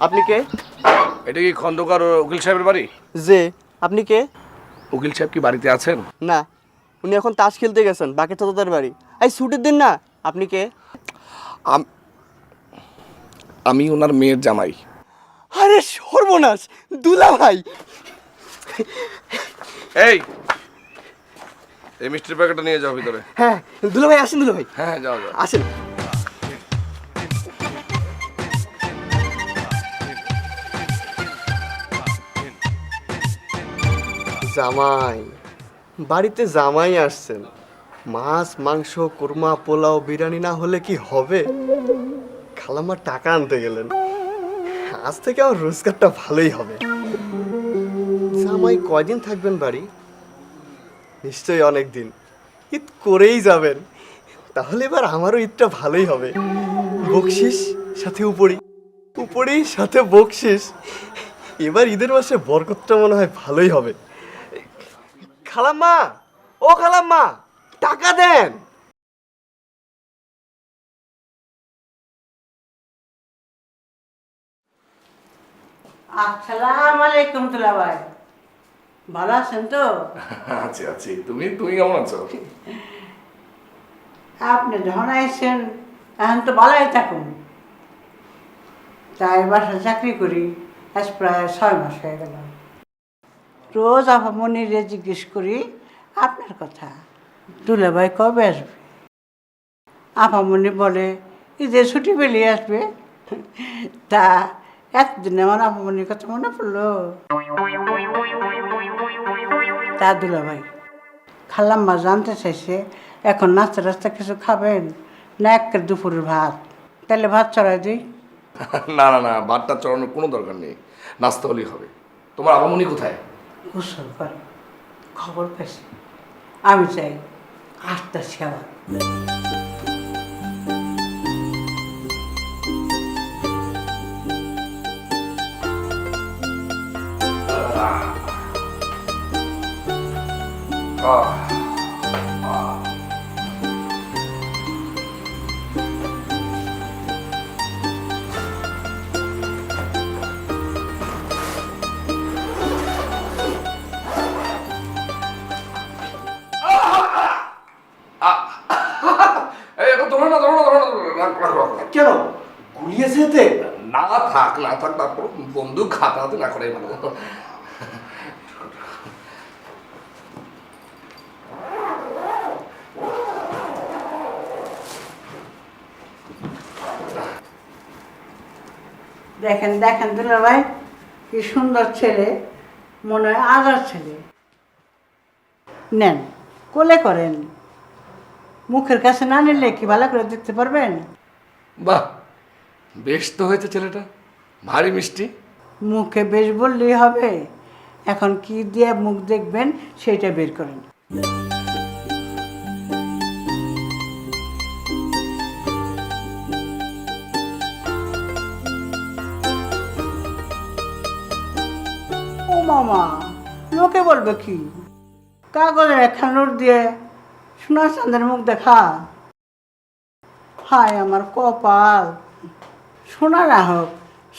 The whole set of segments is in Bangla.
আপনি কে? এটা কি খন্দকার ও উকিল সাহেবের বাড়ি? যে আপনি কে? উকিল সাহেব কি বাড়িতে আছেন? না, উনি এখন তাস খেলতে গেছেন বাকি চাচাদের বাড়ি। এই ছুটির দিন না। আপনি কে? আমি ওনার মেয়ের জামাই। আরে সর্বনাশ, দুলা ভাই। এই এই মিষ্টির প্যাকেটটা নিয়ে যাও ভিতরে। হ্যাঁ দুলা ভাই, আসেন দুলা ভাই, হ্যাঁ হ্যাঁ, যাও যাও। আসেন। জামাই, বাড়িতে জামাই আসছেন। মাছ মাংস কুরমা পোলাও বিরিয়ানি না হলে কি হবে? খালাম্মা টাকা আনতে গেলেন। আজ থেকে আমার রোজগারটা ভালোই হবে। জামাই কয়দিন থাকবেন বাড়ি? নিশ্চয়ই অনেক দিন। ঈদ করেই যাবেন। তাহলে এবার আমারও ঈদটা ভালোই হবে। বকশিস সাথে উপরি, উপরি সাথে বকশিস। এবার ঈদের মাসে বরকতটা মনে হয় ভালোই হবে। খালাম্মা, ও খালাম্মা, টাকা দেন। আসসালামু আলাইকুম তুলা ভাই, ভালো আছেন তো? আছি আছি, তুমি তুমি কেমন আছো? আপনি যখন আইসেন এখন তো ভালোই থাকুন। তাই বাসায় চাকরি করি আজ প্রায় 6 মাস হয়ে গেল। রোজ আপামনিরে জিজ্ঞেস করি আপনার কথা, দুলা ভাই কবে আসবে। আপামনি বলে ঈদের ছুটি পেলেই আসবে। তা এতদিন আমার আপামনির কথা মনে পড়লো। তা দুলা ভাই, খালাম্মা জানতে চাইছে এখন নাস্তা টাস্তা কিছু খাবেন না একের দুপুরের ভাত? তাহলে ভাত চড়াই দিই। না না না, ভাতটা চড়ানোর কোনো দরকার নেই, নাস্তা হলেই হবে। তোমার আবামনি কোথায়? গোসল করে খবর পেয়েছি, আমি চাই আসতেছি আবার। এই এখন ধরো না ধরো না ধরো না, রাখ, রাখ, রাখ, রাখ। কেন গুলিয়েছে এতে? না থাক না থাক, তারপর বন্দুক হাতাহাতি না করাই ভালো। দেখেন দেখেন দুলা ভাই, কি সুন্দর ছেলে, মনে হয় আজার ছেলে। নেন কোলে করেন, মুখের কাছে না নিলে কি ভালো করে দেখতে পারবেন? বাহ, বেশ তো হয়েছে ছেলেটা, ভারী মিষ্টি। মুখে বেশ বললেই হবে, এখন কি দিয়ে মুখ দেখবেন সেইটা বের করেন। ও মামা, লোকে বলবে কি, কাগজের একখান নোট দিয়ে সোনার চাঁদের মুখ দেখা? হায় আমার কপাল, সোনা না হোক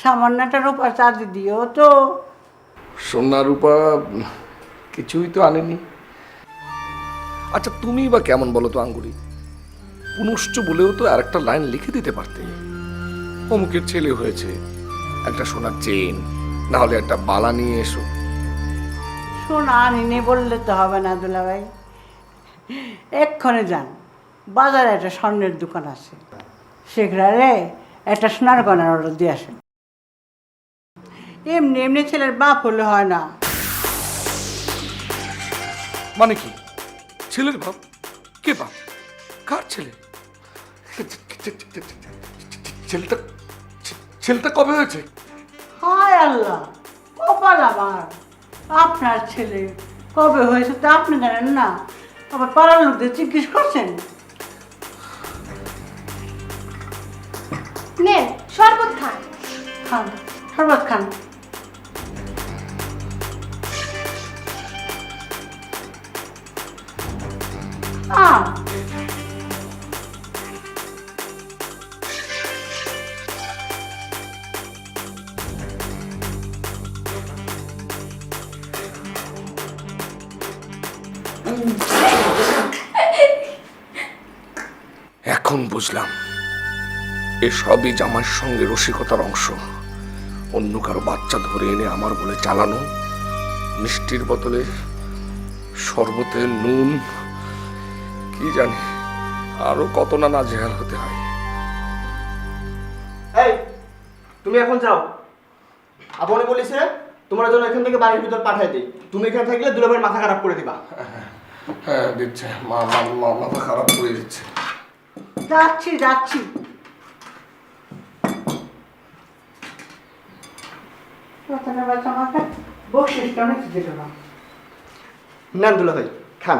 সামান্য একটা রূপার চাঁদি দিও তো। সোনা রূপা কিছুই তো আনেনি। আচ্ছা তুমি বা কেমন বলো তো আঙ্গুরি, পুনশ্চ বলেও তো আরেকটা লাইন লিখে দিতে পারতে। অমুকের ছেলে হয়েছে, একটা সোনার চেন, না হলে একটা বালা নিয়ে এসো। সোনা আনিনি বললে তো হবে না দুলা ভাই। এক্ষণে যান, বাজারে একটা স্বর্ণের দোকান আছে, সেখানে একটা সোনার গয়নার অর্ডার দিয়ে আসেন। এমনি এমনি ছেলের বাপ হলে হয় না। মানে কি? ছেলের বাপ? কে বাপ? কার ছেলে? ছেলেটা ছেলেটা কবে হয়েছে? হায় আল্লাহ, কপাল আমার, আপনার ছেলে কবে হয়েছে তা আপনি জানেন না, আবার পাড়ার লোকদের জিজ্ঞেস করছেন। নেন শরবত খান। খান, শরবত খান। এখন বুঝলাম এসবই জামাইয়ের সঙ্গে রসিকতার অংশ। অন্য কারো বাচ্চা ধরে এনে আমার বলে চালানো, মিষ্টির বদলে শরবতে নুন, কি জানি আরো কত না নাজেহাল হতে হয়। এই তুমি এখন যাও, আপনি বলেছে তোমার জন্য এখান থেকে বাড়ির ভিতর পাঠাই দিই। তুমি এখানে থাকলে দুলাভাইয়ের মাথা খারাপ করে দিবা। হ্যাঁ দিচ্ছে, মাথা খারাপ করে দিচ্ছে। যাচ্ছি যাচ্ছি। কথাটা বাচ্চা আমাকে বকশিসটা অনেক দিল না। নেন দুলাভাই খান।